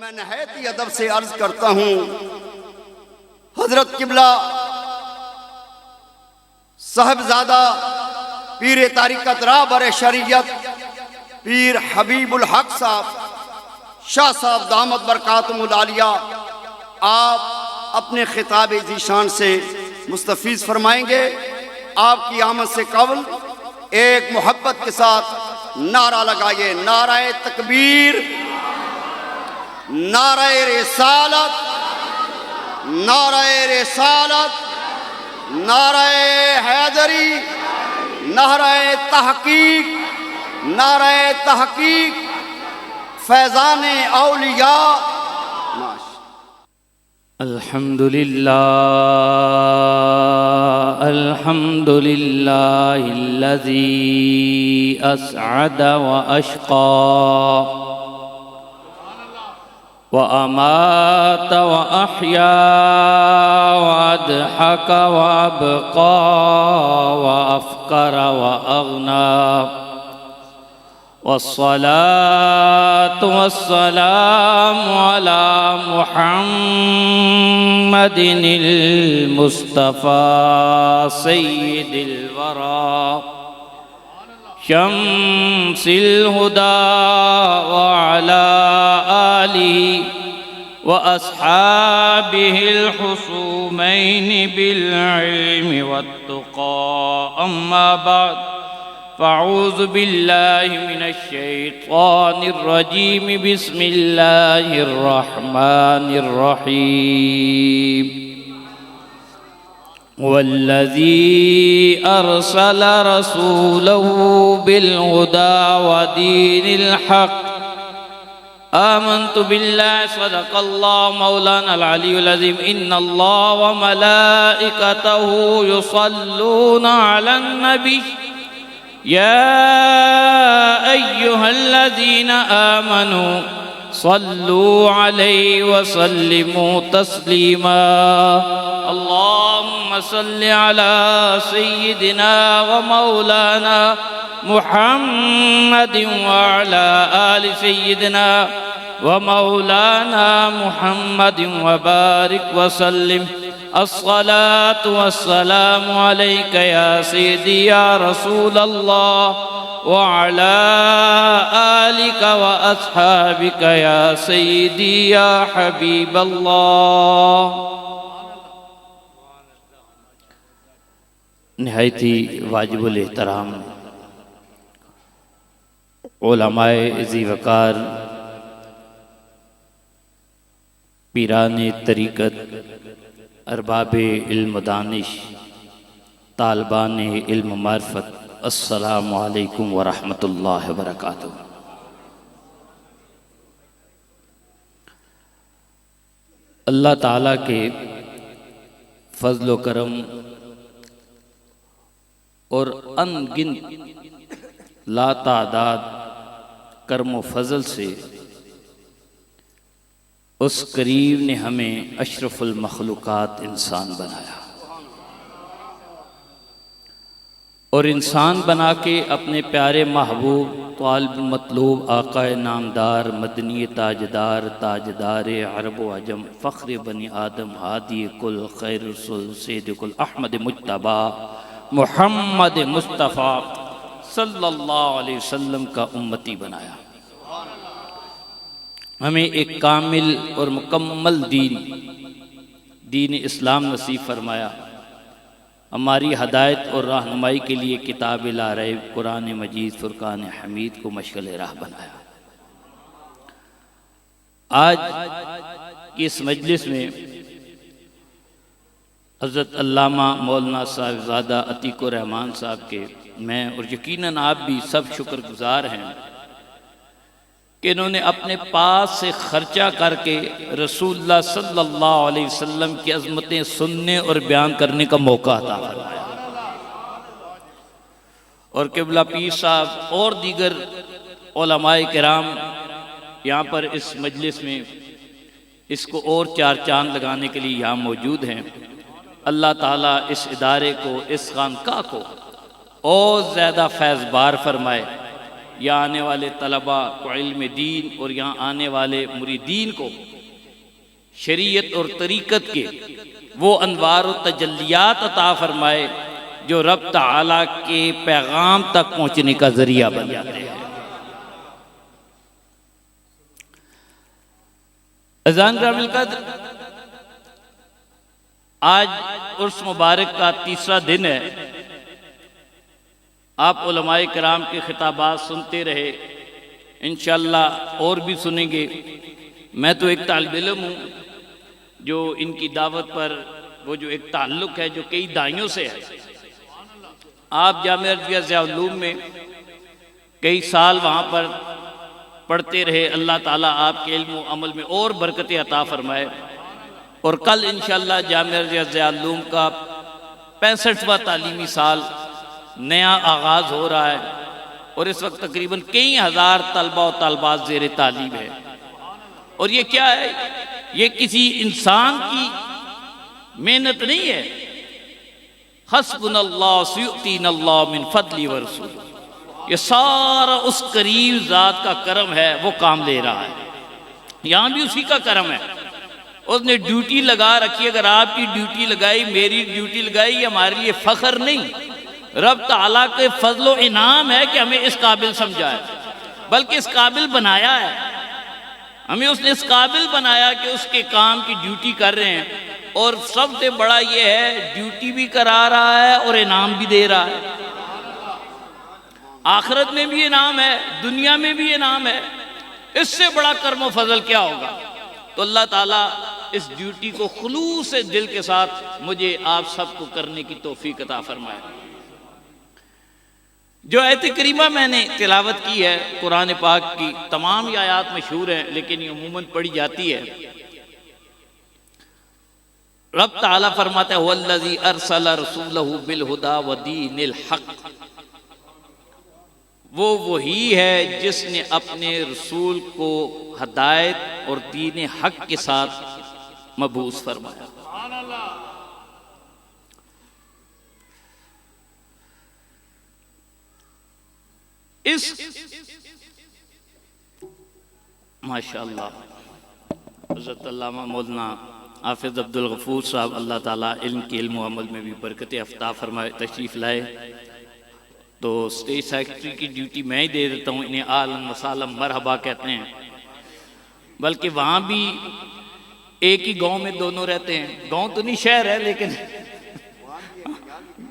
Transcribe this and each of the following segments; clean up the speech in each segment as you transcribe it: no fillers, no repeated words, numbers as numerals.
میں نہایت ادب سے عرض کرتا ہوں حضرت قبلہ صاحبزادہ پیر طریقت رہبر شریعت پیر حبیب الحق صاحب شاہ صاحب دامت برکاتہم العالیہ آپ اپنے خطاب ذیشان سے مستفیض فرمائیں گے۔ آپ کی آمد سے قبل ایک محبت کے ساتھ نعرہ لگائیے، نعرہ تکبیر، نعرہ رسالت، نعرہ رسالت، نعرہ حیدری، نعرہ تحقیق، نعرہ تحقیق، فیضان اولیاء۔ الحمدللہ الذی اسعد واشقى وأمات وأحيا وأضحك وأبقى وأفقر وأغنى، والصلاة والسلام على محمد المصطفى سيد الورى شمس الهدى، وعلى آله وأصحابه الحسومين بالعلم والتقى. أما بعد، فأعوذ بالله من الشيطان الرجيم. بسم الله الرحمن الرحيم. والذي أرسل رسوله بالهدى ودين الحق، آمنت بالله صدق الله مولانا العلي العظيم. إن الله وملائكته يصلون على النبي يا أيها الذين آمنوا صلوا عليه وسلموا تسليما. اللهم صل على سيدنا ومولانا محمد وعلى آل سيدنا ومولانا محمد وبارك وسلم. الصلاة والسلام عليك يا سيدي يا رسول الله، وعلى آلك وأصحابك يا سيدي يا حبيب الله. نہایتی واجب الاحترام علماء ذی وقار، پیران طریقت، ارباب علم دانش، طالبان علم معرفت، السلام علیکم ورحمۃ اللہ وبرکاتہ. اللہ تعالیٰ کے فضل و کرم اور ان گنت لا تعداد کرم و فضل سے اس کریم نے ہمیں اشرف المخلوقات انسان بنایا، اور انسان بنا کے اپنے پیارے محبوب طالب مطلوب آقا نامدار مدنی تاجدار تاجدار عرب و عجم فخر بنی آدم ہادی کل خیر رسول سید کل احمد مجتبی محمد مصطفیٰ صلی اللہ علیہ وسلم کا امتی بنایا. ہمیں ایک کامل اور مکمل دین اسلام نصیب فرمایا. ہماری ہدایت اور رہنمائی کے لیے کتاب لا ریب قرآن مجید فرقان حمید کو مشغل راہ بنایا. آج کی اس مجلس میں حضرت علامہ مولانا صاحبزادہ عتیق الرحمن صاحب کے میں اور یقیناً آپ بھی سب شکر گزار ہیں کہ انہوں نے اپنے پاس سے خرچہ کر کے رسول اللہ صلی اللہ علیہ وسلم کی عظمتیں سننے اور بیان کرنے کا موقع عطا فرمایا. اور قبلہ پیر صاحب اور دیگر علماء کرام یہاں پر اس مجلس میں اس کو اور چار چاند لگانے کے لیے یہاں موجود ہیں. اللہ تعالیٰ اس ادارے کو، اس خانقاہ کو اور زیادہ فیض بار فرمائے. یہاں آنے والے طلباء کو علم دین اور یہاں آنے والے مریدین کو شریعت اور طریقت کے وہ انوار و تجلیات عطا فرمائے جو رب تعالیٰ کے پیغام تک پہنچنے کا ذریعہ بن جاتے ہیں۔ اذان گرامی القدر، آج عرس مبارک کا تیسرا دن ہے۔ آپ علماء کرام کے خطابات سنتے رہے، انشاءاللہ اور بھی سنیں گے۔ میں تو ایک طالب علم ہوں جو ان کی دعوت پر وہ جو ایک تعلق ہے جو کئی دائیوں سے ہے۔ آپ جامعہ رضویہ ضیاء العلوم میں کئی سال وہاں پر پڑھتے رہے، اللہ تعالیٰ آپ کے علم و عمل میں اور برکت عطا فرمائے۔ اور کل انشاءاللہ جامعہ رضویہ ضیاء العلوم کا 65واں تعلیمی سال نیا آغاز ہو رہا ہے، اور اس وقت تقریباً کئی ہزار طلبہ و طالبات زیر تعلیم ہے۔ اور یہ کیا ہے؟ یہ کسی انسان کی محنت نہیں ہے۔ حسبنا اللہ سیؤتینا اللہ من فضل ورسول، یہ سارا اس کریم ذات کا کرم ہے، وہ کام لے رہا ہے۔ یہاں بھی اسی کا کرم ہے، اس نے ڈیوٹی لگا رکھی۔ اگر آپ کی ڈیوٹی لگائی، میری ڈیوٹی لگائی، یہ ہمارے لیے فخر نہیں، رب تعالیٰ کے فضل و انعام ہے کہ ہمیں اس قابل سمجھا ہے، بلکہ اس قابل بنایا ہے۔ ہمیں اس نے اس قابل بنایا کہ اس کے کام کی ڈیوٹی کر رہے ہیں، اور سب سے بڑا یہ ہے ڈیوٹی بھی کرا رہا ہے اور انعام بھی دے رہا ہے۔ آخرت میں بھی انعام ہے، دنیا میں بھی انعام ہے۔ اس سے بڑا کرم و فضل کیا ہوگا؟ تو اللہ تعالیٰ اس ڈیوٹی کو خلوص دل کے ساتھ مجھے آپ سب کو کرنے کی توفیق عطا فرمائے۔ جو آیت کریمہ میں نے تلاوت کی ہے قرآن پاک کی، تمام یہ آیات مشہور ہیں لیکن یہ عموماً پڑھی جاتی ہے۔ رب تعالیٰ فرماتا ہے وَالَّذِي أَرْسَلَ رَسُولَهُ بِالْهُدَى وَدِينِ الْحَقِّ، وہ وہی ہے جس نے اپنے رسول کو ہدایت اور دین حق کے ساتھ مبعوث فرمایا۔ اس ماشاءاللہ حضرت علامہ مولانا حافظ عبد الغفور صاحب، اللہ تعالیٰ علم کے علم و عمل میں بھی برکت عطا فرمائے، تشریف لائے۔ تو اسٹیج سیکرٹری کی ڈیوٹی میں ہی دے دیتا ہوں، انہیں آلم و سالم مرحبا کہتے ہیں۔ بلکہ وہاں بھی ایک ہی گاؤں میں دونوں رہتے ہیں، گاؤں تو نہیں شہر ہے لیکن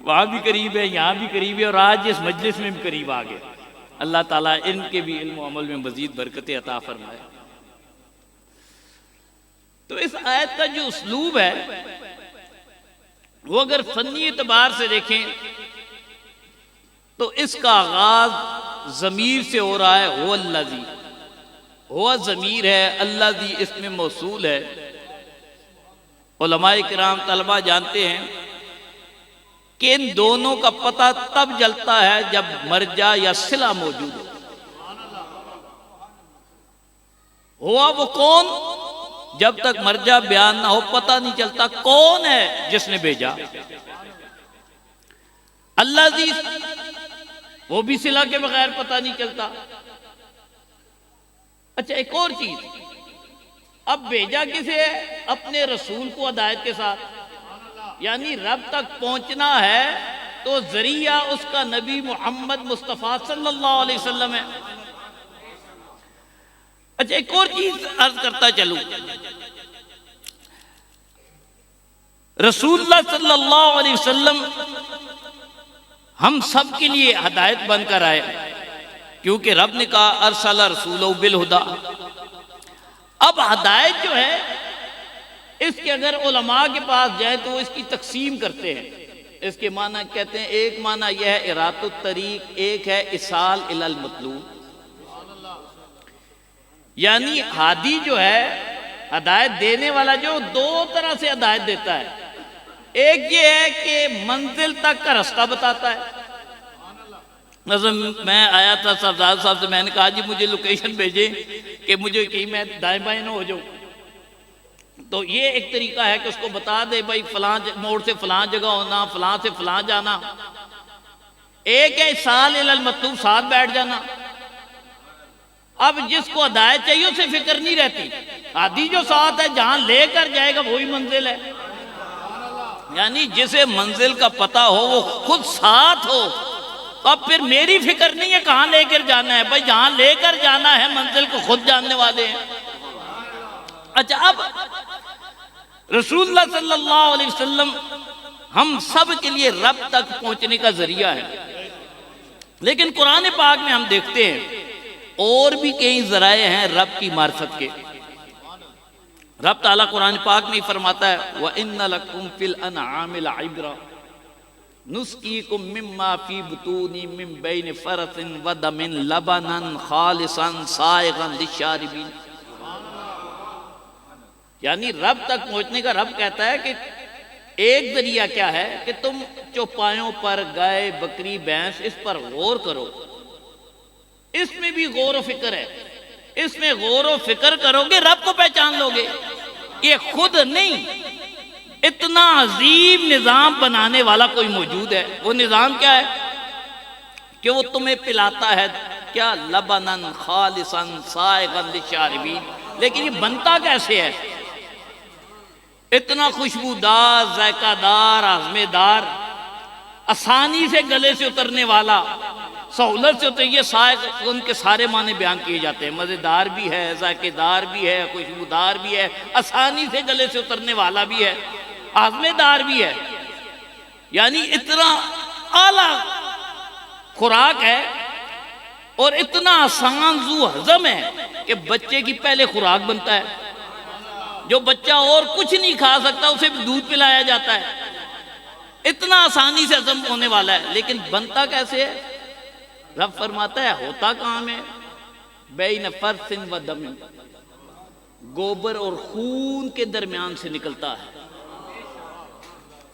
وہاں بھی قریب ہے، یہاں بھی قریب ہے، اور آج اس مجلس میں بھی قریب آ گئے۔ اللہ تعالیٰ ان کے بھی علم و عمل میں مزید برکت عطا فرمائے۔ تو اس آیت کا جو اسلوب ہے وہ اگر فنی اعتبار سے دیکھیں تو اس کا آغاز ضمیر سے ہو رہا ہے، هو الذی، ہوا ضمیر ہے، الذی اس میں موصول ہے۔ علماء کرام طلبہ جانتے ہیں کہ ان دونوں کا پتہ تب جلتا ہے جب مرجع یا صلہ موجود ہو۔ ہوا وہ کون؟ جب تک مرجع بیان نہ ہو پتہ نہیں چلتا کون ہے جس نے بھیجا۔ الذی، وہ بھی صلہ کے بغیر پتہ نہیں چلتا۔ اچھا ایک اور چیز، اب بھیجا کسے ہے؟ اپنے رسول کو ہدایت کے ساتھ، یعنی رب تک پہنچنا ہے تو ذریعہ اس کا نبی محمد مصطفیٰ صلی اللہ علیہ وسلم ہے۔ اچھا ایک اور چیز عرض کرتا چلوں، رسول اللہ صلی اللہ علیہ وسلم ہم سب کے لیے ہدایت بن کر آئے، کیونکہ رب نے کہا ارسل رسولہ بالہدی۔ اب ہدایت جو ہے اس کے اگر علماء کے پاس جائیں تو وہ اس کی تقسیم کرتے ہیں۔ اس کے معنی کہتے ہیں، ایک معنی یہ ہے ارات الطریق، ایک ہے اصال الی المطلوب۔ یعنی ہادی جو ہے، ہدایت دینے والا جو دو طرح سے ہدایت دیتا ہے۔ ایک یہ ہے کہ منزل تک کا رستہ بتاتا ہے۔ مثلا میں آیا تھا صاحب سے، میں نے کہا جی مجھے لوکیشن بھیجیں کہ مجھے کہیں میں دائیں بائیں نہ ہو جاؤں، تو یہ ایک طریقہ ہے کہ اس کو بتا دے بھائی فلاں موڑ سے فلاں جگہ ہونا، فلاں سے فلاں جانا۔ ایک ہے اصال الی المطلوب، ساتھ بیٹھ جانا، اب جس کو ہدایت چاہیے اسے فکر نہیں رہتی، ہادی جو ساتھ ہے جہاں لے کر جائے گا وہی منزل ہے، یعنی جسے منزل کا پتہ ہو وہ خود ساتھ ہو، تو اب پھر میری فکر نہیں ہے کہاں لے کر جانا ہے، بھائی جہاں لے کر جانا ہے منزل کو خود جاننے والے ہیں۔ اچھا، اب رسول اللہ صلی اللہ علیہ وسلم ہم سب کے لیے رب تک پہنچنے کا ذریعہ ہے، لیکن قرآن پاک میں ہم دیکھتے ہیں اور بھی کئی ذرائع ہیں رب کی معرفت کے۔ رب تعالیٰ قرآن پاک میں فرماتا ہے وَإِنَّ لَكُمْ فِي الْأَنْعَامِ لَعِبْرَةً نُسْقِيكُم مِّمَّا فِي بُطُونِهِ مِن بَيْنِ فَرَثٍ وَدَمٍ لَبَنًا خَالِصًا سَائِغًا لِلشَّارِبِينَ۔ یعنی رب تک پہنچنے کا رب کہتا ہے کہ ایک ذریعہ کیا ہے کہ تم چوپایوں پر گائے بکری بھینس اس پر غور کرو، اس میں بھی غور و فکر ہے، اس میں غور و فکر کرو گے رب کو پہچان لو گے۔ یہ خود نہیں، اتنا عظیم نظام بنانے والا کوئی موجود ہے۔ وہ نظام کیا ہے کہ وہ تمہیں پلاتا ہے کیا؟ لبنن خالصاً سائغاً للشاربین۔ لیکن یہ بنتا کیسے ہے؟ اتنا خوشبودار، ذائقہ دار، ہاضمے دار، آسانی سے گلے سے اترنے والا، سہولت سے اتر، یہ سائغ ان کے سارے معنی بیان کیے جاتے ہیں، مزیدار بھی ہے، ذائقہ دار بھی ہے، خوشبودار بھی ہے، آسانی سے گلے سے اترنے والا بھی ہے، ہاضمے دار بھی ہے۔ یعنی اتنا اعلیٰ خوراک ہے اور اتنا آسان ذو ہضم ہے کہ بچے کی پہلے خوراک بنتا ہے، جو بچہ اور کچھ نہیں کھا سکتا اسے بھی دودھ پلایا جاتا ہے، اتنا آسانی سے ہضم ہونے والا ہے۔ لیکن بنتا کیسے ہے؟ رب فرماتا ہے ہوتا کہاں میں؟ بین فرث و دم، گوبر اور خون کے درمیان سے نکلتا ہے۔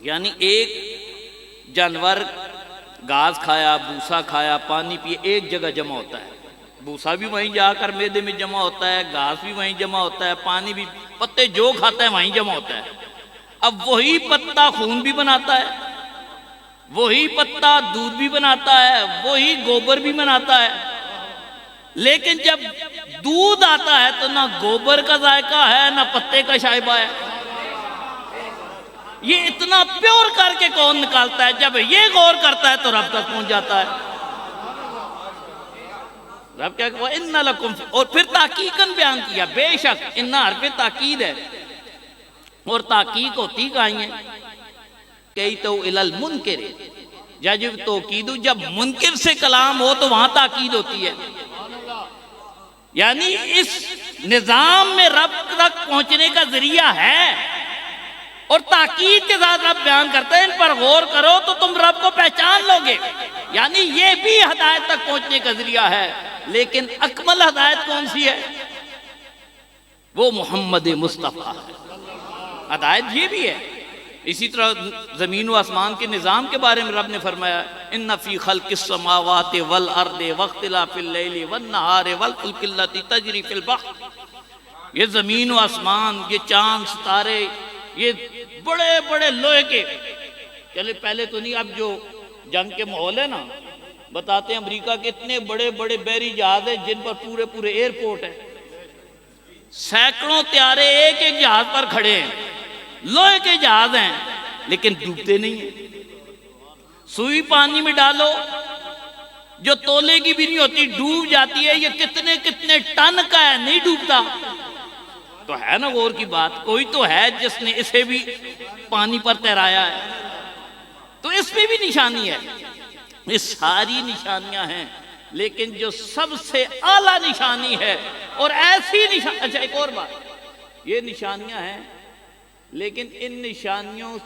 یعنی ایک جانور گھاس کھایا، بوسا کھایا، پانی پیے، ایک جگہ جمع ہوتا ہے، بوسا بھی وہیں جا کر معدے میں جمع ہوتا ہے، گھاس بھی وہیں جمع ہوتا ہے، پانی بھی، پتے جو کھاتا ہے وہیں جمع ہوتا ہے۔ اب وہی پتا خون بھی بناتا ہے، وہی پتا دودھ بھی بناتا ہے، وہی گوبر بھی بناتا ہے، لیکن جب دودھ آتا ہے تو نہ گوبر کا ذائقہ ہے نہ پتے کا شائبہ ہے۔ یہ اتنا پیور کر کے کون نکالتا ہے؟ جب یہ غور کرتا ہے تو رب تک پہنچ جاتا ہے۔ رب کیا کہ وَإِنَّ لَكُمْ، اور پھر تحقیقاً بیان کیا، بے شک انہا حرف تاکید ہے، اور تحقیق ہوتی کہیں ہے کئی تو الالمنکر، جب توقید، جب منکر سے کلام ہو تو وہاں تاکید ہوتی ہے۔ یعنی اس نظام میں رب تک پہنچنے کا ذریعہ ہے، اور تاکید کے ساتھ رب بیان کرتے ہیں ان پر غور کرو تو تم رب کو پہچان لو گے۔ یعنی یہ بھی ہدایت تک پہنچنے کا ذریعہ ہے، لیکن اکمل ہدایت کون سی ہے؟ وہ محمد مصطفیٰ ہے۔ ہدایت یہ بھی ہے۔ اسی طرح زمین و آسمان کے نظام کے بارے میں رب نے فرمایا ان فی خلق السماوات والارض واختلاف اللیل والنہار والفلک التی تجری فی البحر۔ یہ زمین و آسمان، یہ چاند ستارے، یہ بڑے بڑے لوہے کے، چلے پہلے تو نہیں، اب جو جنگ کے ماحول ہے نا، بتاتے ہیں امریکہ کے اتنے بڑے بڑے بحری جہاز ہیں جن پر پورے پورے ایئرپورٹ ہے، سینکڑوں طیارے ایک ایک جہاز پر کھڑے ہیں، لوہے کے جہاز ہیں لیکن ڈوبتے نہیں ہیں۔ سوئی پانی میں ڈالو جو تولے کی بھی نہیں ہوتی ڈوب جاتی ہے، یہ کتنے کتنے ٹن کا ہے، نہیں ڈوبتا۔ تو ہے نا غور کی بات، کوئی تو ہے جس نے اسے بھی پانی پر تیرایا ہے، تو اس میں بھی نشانی ہے۔ یہ ساری نشانیاں ہیں، لیکن جو سب سے اعلیٰ نشانی ہے اور ایسی نشانی، اچھا ایک اور بات، یہ نشانیاں ہیں لیکن ان نشانیوں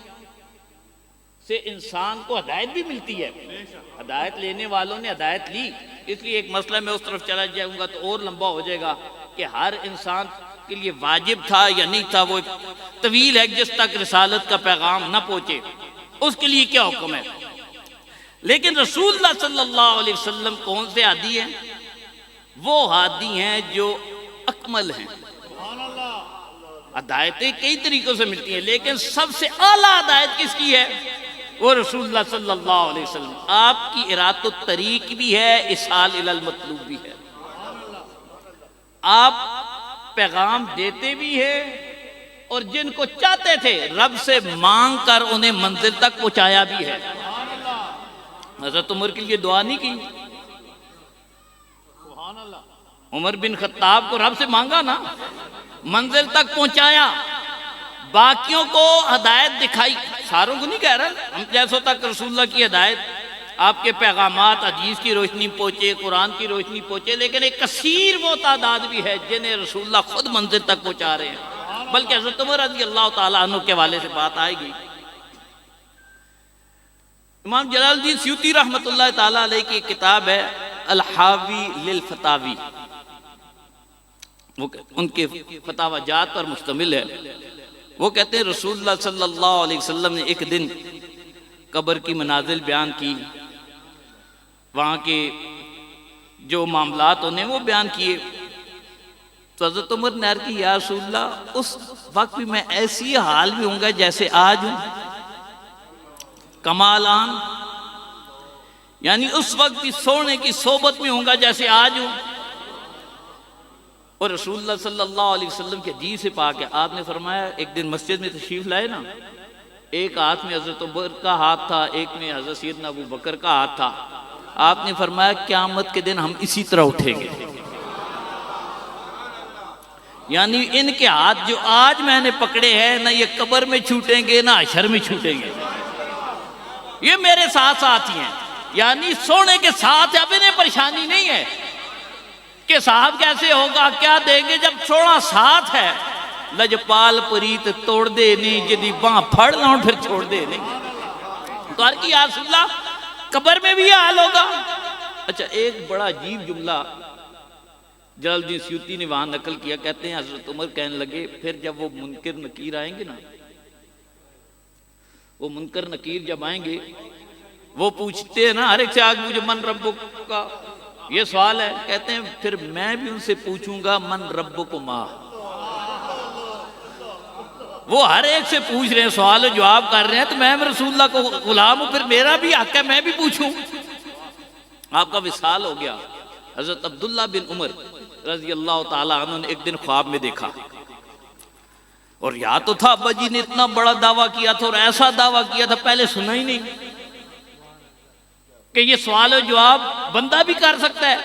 سے انسان کو ہدایت بھی ملتی ہے۔ ہدایت لینے والوں نے ہدایت لی، اس لیے ایک مسئلہ میں اس طرف چلا جاؤں گا تو اور لمبا ہو جائے گا کہ ہر انسان کے لیے واجب تھا یا نہیں تھا، وہ طویل ہے، جس تک رسالت کا پیغام نہ پہنچے اس کے لیے کیا حکم ہے۔ لیکن رسول اللہ صلی اللہ علیہ وسلم کون سے ہادی ہیں؟ وہ ہادی ہیں جو اکمل ہیں۔ ہدایتیں کئی طریقوں سے ملتی ہیں لیکن سب سے اعلیٰ ہدایت کس کی ہے؟ وہ رسول اللہ صلی اللہ علیہ وسلم۔ آپ کی ارادۃ الطریق بھی ہے، اصال الی المطلوب بھی ہے۔ آپ پیغام دیتے بھی ہیں اور جن کو چاہتے تھے رب سے مانگ کر انہیں منزل تک پہنچایا بھی ہے۔ حضرت عمر کے لیے دعا نہیں کی؟ عمر بن خطاب کو رب سے مانگا نا، منزل تک پہنچایا، باقیوں کو ہدایت دکھائی، ساروں کو نہیں کہہ رہا، ہم جیسوں تک رسول اللہ کی ہدایت، آپ کے پیغامات حدیث کی روشنی پہنچے، قرآن کی روشنی پہنچے، لیکن ایک کثیر وہ تعداد بھی ہے جنہیں رسول اللہ خود منزل تک پہنچا رہے ہیں۔ بلکہ حضرت عمر رضی اللہ تعالیٰ عنہ کے حوالے سے بات آئے گی۔ امام جلال الدین سیوطی رحمۃ اللہ تعالیٰ علیہ کی ایک کتاب ہے الحاوی للفتاوی، وہ ان کے فتاوی جات پر مشتمل ہے۔ وہ کہتے ہیں رسول اللہ صلی اللہ علیہ وسلم نے ایک دن قبر کی منازل بیان کی، وہاں کے جو معاملات انہیں وہ بیان کیے، تو حضرت عمر نے عرض کی یا رسول اللہ اس وقت بھی میں ایسی حال بھی ہوں گا جیسے آج ہوں، کمالان، یعنی اس وقت بھی سونے کی صحبت میں ہوں گا جیسے آج ہوں۔ اور رسول اللہ صلی اللہ علیہ وسلم کے حدیث سے پاک ہے، آپ نے فرمایا ایک دن مسجد میں تشریف لائے نا، ایک ہاتھ میں حضرت عمر کا ہاتھ تھا، ایک میں حضرت سیدنا ابو بکر کا ہاتھ تھا، آپ نے فرمایا قیامت کے دن ہم اسی طرح اٹھیں گے، یعنی ان کے ہاتھ جو آج میں نے پکڑے ہیں نہ یہ قبر میں چھوٹیں گے نہ حشر میں چھوٹیں گے، یہ میرے ساتھ ساتھی ہیں، یعنی سونے کے ساتھ اب انہیں پریشانی نہیں ہے کہ صاحب کیسے ہوگا کیا دیں گے، جب سونا ساتھ ہے لجپال پریت توڑ دے نہیں، جدی باں پھڑ لاؤں پھر چھوڑ دے نہیں۔ تو عرض کی یا رسول اللہ قبر میں بھی یہ حال ہوگا؟ اچھا ایک بڑا عجیب جملہ جلال الدین سیوطی نے وہاں نقل کیا، کہتے ہیں حضرت عمر کہنے لگے پھر جب وہ منکر نکیر آئیں گے نا، وہ منکر نکیر جب آئیں گے وہ پوچھتے ہیں نا ہر ایک سے آج مجھے من ربک کا یہ سوال ہے، کہتے ہیں پھر میں بھی ان سے پوچھوں گا من ربکما، وہ ہر ایک سے پوچھ رہے ہیں، سوال و جواب کر رہے ہیں، تو میں رسول اللہ کو غلام ہوں، پھر میرا بھی حق ہے میں بھی پوچھوں۔ آپ کا وصال ہو گیا۔ حضرت عبداللہ بن عمر رضی اللہ تعالیٰ عنہ نے ایک دن خواب میں دیکھا، اور یا تو تھا ابا جی نے اتنا بڑا دعویٰ کیا تھا اور ایسا دعویٰ کیا تھا پہلے سنا ہی نہیں کہ یہ سوال و جواب بندہ بھی کر سکتا ہے۔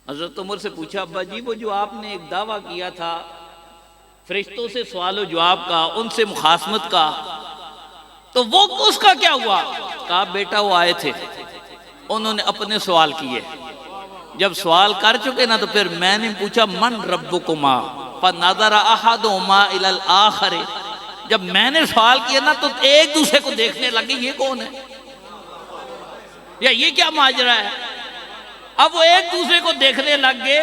حضرت عمر سے پوچھا ابا جی وہ جو آپ نے ایک دعویٰ کیا تھا فرشتوں سے سوال و جواب کا، ان سے مخاصمت کا، تو وہ اس کا کیا ہوا؟ کہا بیٹا وہ آئے تھے، انہوں نے اپنے سوال کیے، جب سوال کر چکے نا تو پھر میں نے پوچھا من ربکما فنظر احدہما الی الآخر، جب میں نے سوال کیا نا تو ایک دوسرے کو دیکھنے لگے یہ کون ہے یا یہ کیا ماجرا ہے۔ اب وہ ایک دوسرے کو دیکھنے لگ گئے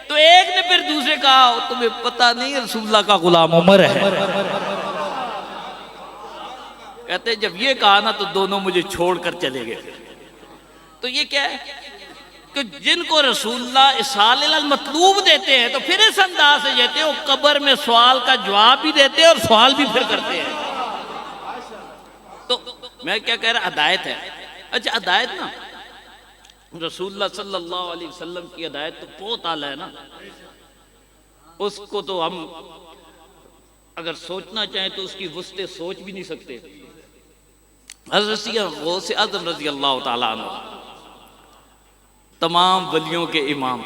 تو ایک نے پھر دوسرے کہا تمہیں پتہ نہیں رسول اللہ کا غلام عمر ہے، کہتے جب یہ کہا نا تو دونوں مجھے چھوڑ کر چلے گئے۔ تو یہ کیا ہے کہ جن کو رسول اللہ اصال المطلوب دیتے ہیں تو پھر اس انداز سے دیتے ہیں، وہ قبر میں سوال کا جواب بھی دیتے ہیں اور سوال بھی پھر کرتے ہیں۔ تو میں کیا کہہ رہا ہدایت ہے۔ اچھا ہدایت نا رسول اللہ صلی اللہ علیہ وسلم کی ہدایت تو بہت اعلیٰ ہے نا، اس کو تو ہم اگر سوچنا چاہیں تو اس کی وسط سوچ بھی نہیں سکتے۔ حضرت غوث اعظم رضی اللہ تعالیٰ عنہ تمام ولیوں کے امام،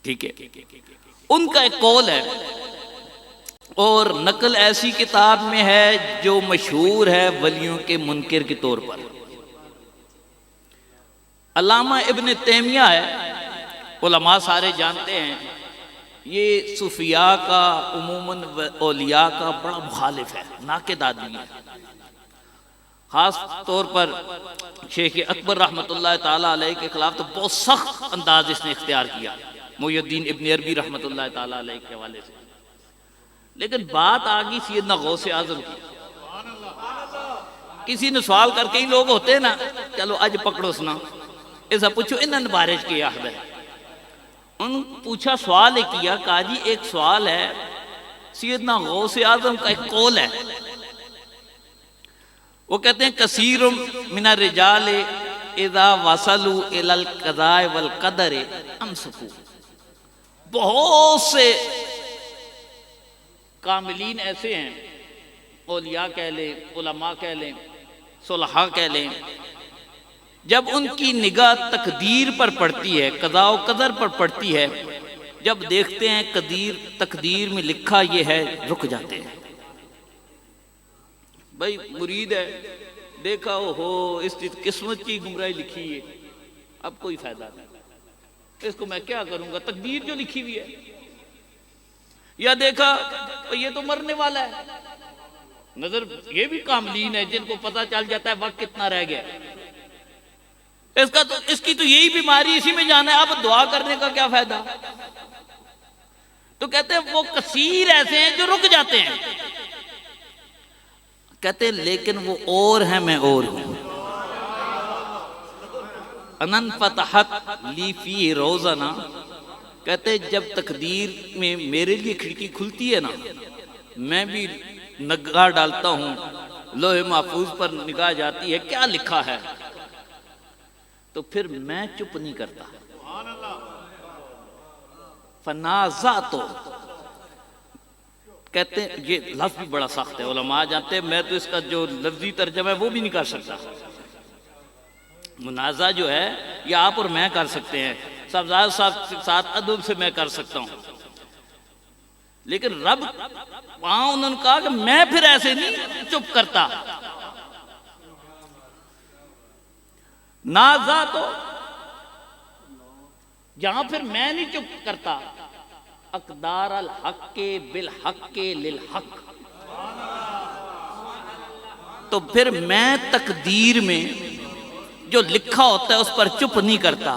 ٹھیک ہے، ان کا ایک قول ہے اور نقل ایسی کتاب میں ہے جو مشہور ہے ولیوں کے منکر کے طور پر۔ علامہ ابن تیمیہ ہے، علماء سارے جانتے ہیں، یہ صوفیاء کا عموماً اولیاء کا بڑا مخالف ہے، ناقد آدمی ہے۔ خاص طور پر شیخ اکبر رحمۃ اللہ تعالیٰ علیہ کے خلاف تو بہت سخت انداز اس نے اختیار کیا، محی الدین ابن عربی رحمۃ اللہ تعالیٰ علیہ کے حوالے سے۔ لیکن بات آگی سیدنا غوث اعظم کی۔ کسی نے سوال کر کے ہی لوگ ہوتے ہیں نا چلو اج پکڑو سنا ایسا پوچھو انہوں بارش کی آخر ہے، ان پوچھا سوال کیا، کہا جی ایک سوال ہے، سیدنا غوث اعظم کا ایک قول ہے، وہ کہتے ہیں کثیر من الرجال اذا وصلوا الی القضاء والقدر امسکوا. بہت سے کاملین ایسے ہیں، اولیاء کہہ لیں، علماء کہہ لیں، صلحاء کہہ لیں، جب ان کی نگاہ تقدیر پر پڑتی ہے، قضاء و قدر پر پڑتی ہے، جب دیکھتے ہیں تقدیر میں لکھا یہ ہے، رک جاتے ہیں. بھائی مرید ہے، دیکھا ہو اس کی قسمت کی گمراہی لکھی ہے، اب کوئی فائدہ نہیں، اس کو میں کیا کروں گا، تقدیر جو لکھی ہوئی ہے. یا دیکھا یہ تو مرنے والا ہے، نظر یہ بھی کاملین ہے جن کو پتہ چل جاتا ہے وقت کتنا رہ گیا، اس کی تو یہی بیماری، اسی میں جانا ہے، اب دعا کرنے کا کیا فائدہ. تو کہتے ہیں وہ کثیر ایسے ہیں جو رک جاتے ہیں. کہتے ہیں لیکن وہ اور ہیں، میں اور ہوں. انن فتحت لی فی روزنا، کہتے ہیں جب تقدیر میں میرے لیے کھڑکی کھلتی ہے نا، میں بھی نگاہ ڈالتا ہوں، لوح محفوظ پر نگاہ جاتی ہے، کیا لکھا ہے، تو پھر میں چپ نہیں کرتا. فنازعت، کہتے ہیں یہ لفظ بھی بڑا سخت ہے، علماء جانتے ہیں، میں تو اس کا جو لفظی ترجمہ ہے وہ بھی نہیں کر سکتا. منازع جو ہے یہ آپ اور میں کر سکتے ہیں، صاحب ساتھ ادب سے میں کر سکتا ہوں، لیکن رب وہاں انہوں نے کہا کہ میں پھر ایسے نہیں چپ کرتا. نازع تو جہاں پھر میں نہیں چپ کرتا، اقدار الحق بالحق للحق، تو پھر میں تقدیر میں جو لکھا ہوتا ہے اس پر چپ نہیں کرتا.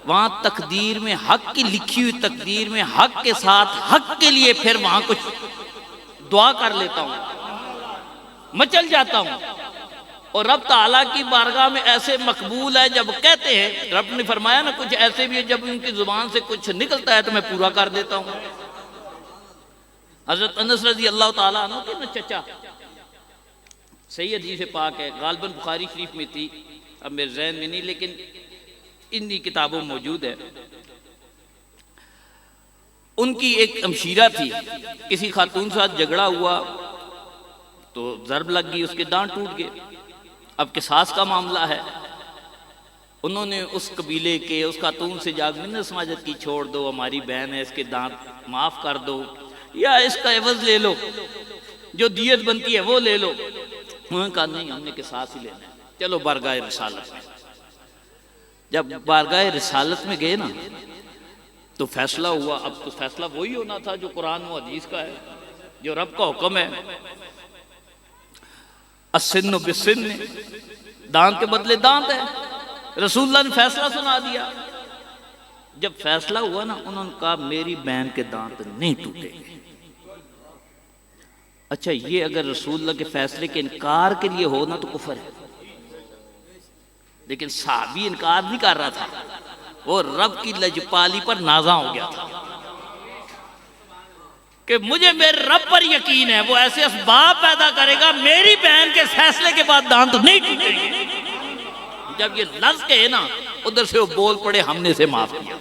وہاں تقدیر میں حق کی لکھی ہوئی تقدیر میں حق کے ساتھ حق کے لیے پھر وہاں کچھ دعا کر لیتا ہوں، مچل جاتا ہوں. اور رب تعالیٰ کی بارگاہ میں ایسے مقبول ہے جب کہتے ہیں، رب نے فرمایا نا کچھ ایسے بھی ہے جب ان کی زبان سے کچھ نکلتا ہے تو میں پورا کر دیتا ہوں. حضرت انس رضی اللہ تعالیٰ عنہ کے نا چچا، صحیح حدیث پاک ہے، غالباً بخاری شریف میں تھی، اب میرے ذہن میں نہیں، لیکن انہی کتابوں موجود ہے. ان کی ایک ہمشیرہ تھی، کسی خاتون سے جھگڑا ہوا تو ضرب لگ گئی، اس کے دانت ٹوٹ گئے. اب قصاص کا معاملہ ہے، انہوں نے اس قبیلے کے اس خاتون سے جا منت سماجت کی، چھوڑ دو، ہماری بہن ہے، اس کے دانت معاف کر دو، یا اس کا عوض لے لو، جو دیت بنتی ہے وہ لے لو. انہوں نے کہا نہیں، ہم نے قصاص ہی لینا ہے، چلو بارگاہ رسالت میں. جب بارگاہ رسالت میں گئے نا تو فیصلہ ہوا. اب تو فیصلہ وہی ہونا تھا جو قرآن و حدیث کا ہے، جو رب کا حکم ہے، السن بالسن، دانت کے بدلے دانت ہے. رسول اللہ نے فیصلہ سنا دیا. جب فیصلہ ہوا نا، انہوں نے کہا میری بہن کے دانت نہیں ٹوٹے گے. اچھا، یہ اگر رسول اللہ کے فیصلے کے انکار کے لیے ہو نا تو کفر ہے، لیکن صحابی انکار نہیں کر رہا تھا، وہ رب کی لجپالی پر نازاں ہو گیا تھا کہ مجھے میرے رب پر یقین ہے، وہ ایسے اسباب پیدا کرے گا، میری بہن کے فیصلے کے بعد دانت نہیں ٹوٹیں گے. جب یہ لفظ کہے نا، ادھر سے وہ بول پڑے ہم نے سے معاف کیا.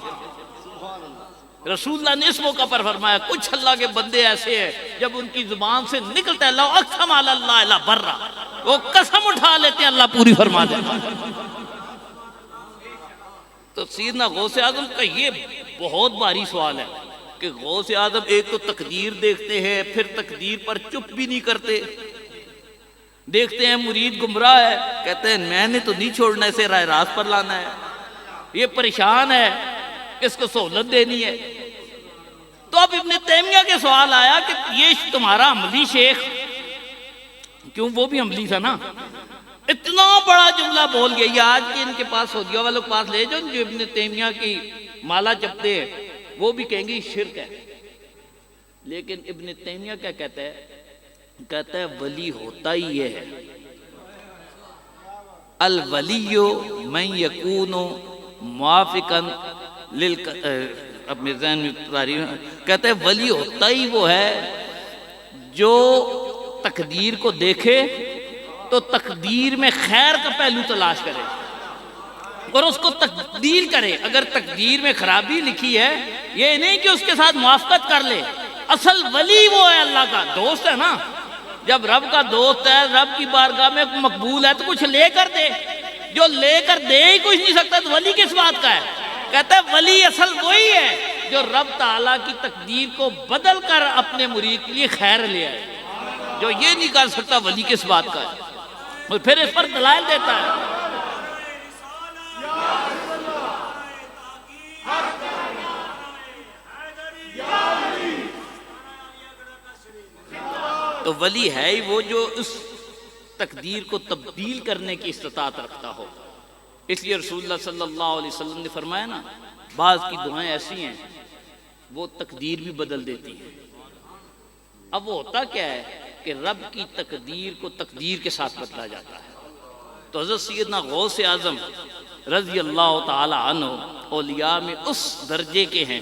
رسول اللہ نے اس موقع پر فرمایا کچھ اللہ کے بندے ایسے ہیں جب ان کی زبان سے نکلتا ہے لو اقسم علی اللہ لا برا، وہ قسم اٹھا لیتے ہیں اللہ پوری فرما دیتا. تو سیدنا غوث اعظم کا یہ بہت بھاری سوال ہے کہ غوث اعظم ایک تو تقدیر دیکھتے ہیں، پھر تقدیر پر چپ بھی نہیں کرتے. دیکھتے ہیں مرید گمراہ ہے، کہتے ہیں میں نے تو نہیں چھوڑنا، اسے راہ راست پر لانا ہے، یہ پریشان ہے، اس کو سہولت دینی ہے. تو اب ابن تیمیہ کے سوال آیا کہ یہ تمہارا عملی شیخ، کیوں وہ بھی عملی تھا نا، اتنا بڑا جملہ بول گیا. یہ آج کے ان کے پاس سعودیہ والوں کے پاس لے جو ابن تیمیہ کی مالا جپتے ہیں، وہ بھی کہیں گے شرک ہے. لیکن ابن تیمیہ کیا کہتا ہے؟ کہتا ہے ولی ہوتا ہی یہ ہے، الولی من یکون موافقا اپنے ذہن میں تعریف، کہتا ہے ولی ہوتا ہی وہ ہے جو تقدیر کو دیکھے تو تقدیر میں خیر کا پہلو تلاش کرے. اور اس کو تبدیل کرے. اگر تقدیر میں خرابی لکھی ہے یہ نہیں کہ اس کے ساتھ موافقت کر لے. اصل ولی وہ ہے اللہ کا دوست ہے نا. جب رب کا دوست ہے, رب کی بارگاہ میں مقبول ہے, تو کچھ لے کر دے. جو لے کر دے ہی کچھ نہیں سکتا تو ولی کس بات کا ہے؟ کہتا ہے ولی اصل وہی ہے جو رب تعالیٰ کی تقدیر کو بدل کر اپنے مرید کے لیے خیر لے آئے. جو یہ نہیں کر سکتا ولی کس بات کا ہے. اور پھر اس پر دلائل دیتا ہے. تو ولی ہے ہی وہ جو اس تقدیر کو تبدیل کرنے کی استطاعت رکھتا ہو. اس لیے رسول اللہ صلی اللہ علیہ وسلم نے فرمایا نا, بعض کی دعائیں ایسی ہیں وہ تقدیر بھی بدل دیتی ہیں. اب وہ ہوتا کیا ہے کہ رب کی تقدیر کو تقدیر کے ساتھ بدلا جاتا ہے. تو حضرت سیدنا غوث اعظم رضی اللہ تعالی عنہ اولیاء میں اس درجے کے ہیں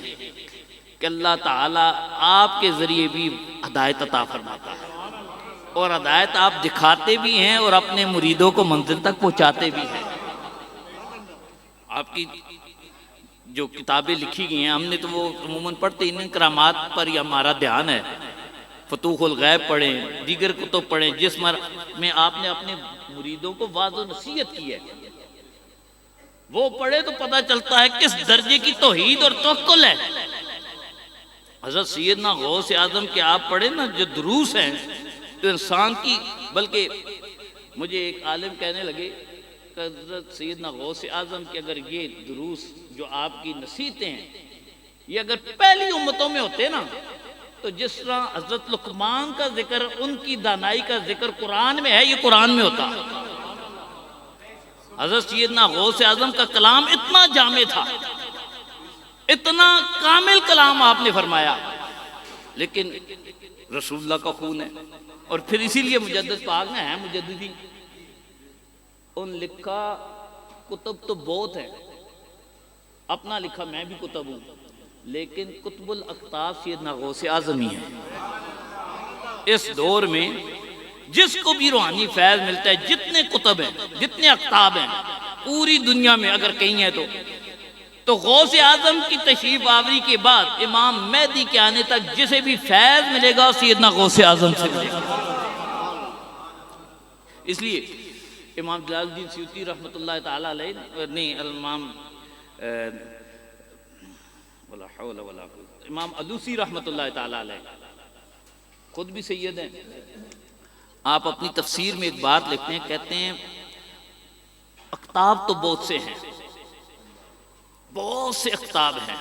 کہ اللہ تعالیٰ آپ کے ذریعے بھی ہدایت عطا فرماتا ہے, اور ہدایت آپ دکھاتے بھی ہیں اور اپنے مریدوں کو منزل تک پہنچاتے بھی ہیں. آپ کی جو کتابیں لکھی گئی ہیں ہم نے تو وہ عموماً پڑھتے ہیں, کرامات پر ہی ہمارا دھیان ہے. فتوح الغیب پڑھیں, دیگر کتب پڑھیں جس میں آپ نے اپنے مریدوں کو واضح نصیحت کی ہے. وہ پڑھے تو پتہ چلتا ہے کس درجے کی توحید اور توکل ہے. حضرت سیدنا غوث اعظم کے آپ پڑھیں نا جو دروس ہیں تو انسان کی, بلکہ مجھے ایک عالم کہنے لگے کہ حضرت سیدنا غوث اعظم کے اگر یہ دروس جو آپ کی نصیحتیں ہیں یہ اگر پہلی امتوں میں ہوتے نا تو جس طرح حضرت لقمان کا ذکر, ان کی دانائی کا ذکر قرآن میں ہے, یہ قرآن میں ہوتا. حضرت سیدنا غوث اعظم کا کلام اتنا جامع تھا, اتنا کامل کلام آپ نے فرمایا, لیکن رسول اللہ کا خون ہے. اور پھر اسی لیے مجدد پاک نے ہے مجددی, ان لکھا کتب تو بہت ہے, اپنا لکھا میں بھی کتب ہوں, لیکن کتب الاقطاب سیدنا غوث اعظم ہی ہے. اس دور میں جس کو بھی روحانی فیض ملتا ہے, جتنے کتب ہیں, جتنے اقطاب ہیں پوری دنیا میں اگر کہیں ہیں تو غوث اعظم کی تشریف آوری کے بعد امام مہدی کے آنے تک جسے بھی فیض ملے گا سیدنا غوث اعظم سے ملے گا. اس لیے امام جلال الدین سیوطی رحمۃ اللہ تعالی علیہ نے امام علوسی رحمۃ اللہ تعالی علیہ خود بھی سید ہیں. آپ اپنی تفسیر میں ایک بات لکھتے ہیں, کہتے ہیں اقطاب تو بہت سے ہیں, بہت سے اقطاب ہیں,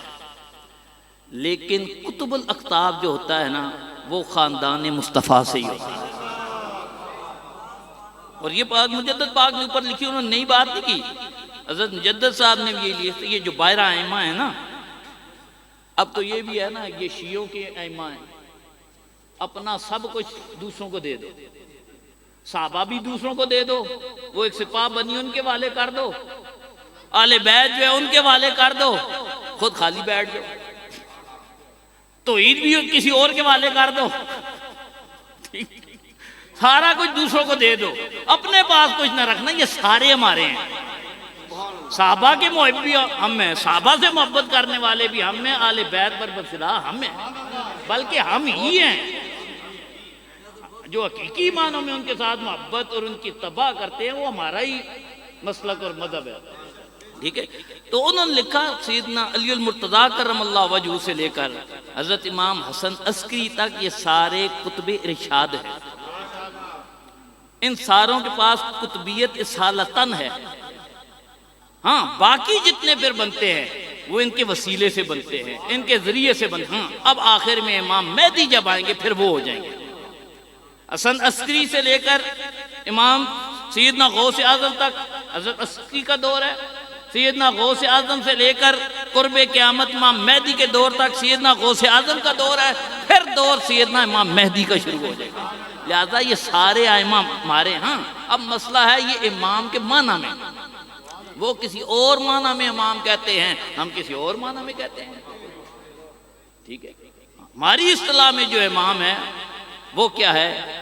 لیکن کتب الاقطاب جو ہوتا ہے نا وہ خاندان مصطفیٰ سے ہی ہوتا ہے. اور یہ بات مجدد پاک نے اوپر لکھی, انہوں نے نئی بات نہیں کی. حضرت مجدد صاحب نے بھی یہ جو بائرہ ائمہ ہیں نا, اب تو یہ بھی ہے نا یہ شیعوں کے ائمہ ہیں, اپنا سب کچھ دوسروں کو دے دو, صحابہ بھی دوسروں کو دے دو, وہ ایک سپاہ بنی ان کے والے کر دو, آل بیت جو ہے ان کے والے کر دو, خود خالی بیٹھ جاؤ, توحید بھی کسی اور کے والے کر دو, سارا کچھ دوسروں کو دے دو, اپنے پاس کچھ نہ رکھنا. یہ سارے ہمارے ہیں, صحابہ کے محب بھی ہم ہیں, صحابہ سے محبت کرنے والے بھی ہم ہیں, آل بیت پر برخلاف ہم ہیں, بلکہ ہم ہی ہیں جو حقیقی معنوں میں ان کے ساتھ محبت اور ان کی اتباع کرتے ہیں, وہ ہمارا ہی مسلک اور مذہب ہے. ٹھیک ہے. تو انہوں نے لکھا سیدنا علی المرتضیٰ کرم اللہ وجہہ سے لے کر حضرت امام حسن عسکری تک یہ سارے کتب ارشاد ہیں. ان ساروں کے پاس کتبیت اصالتاً ہے. ہاں باقی جتنے پھر بنتے ہیں وہ ان کے وسیلے سے بنتے ہیں, ان کے ذریعے سے بنتے ہیں. اب آخر میں امام مہدی جب آئیں گے پھر وہ ہو جائیں گے. حسن عسکری سے لے کر امام سیدنا غوث اعظم تک حضرت عسکری کا دور ہے, سیدنا غوث اعظم سے لے کر قرب قیامت امام مہدی کے دور تک سیدنا غوث اعظم کا دور ہے, پھر دور سیدنا امام مہدی کا شروع ہو جائے گا. لہذا یہ سارے ائمہ ہمارے. ہاں اب مسئلہ ہے یہ امام کے معنی میں, وہ کسی اور معنی میں امام کہتے ہیں, ہم کسی اور معنی میں کہتے ہیں. ٹھیک ہے. ہماری اصطلاح میں جو امام ہے وہ کیا ہے,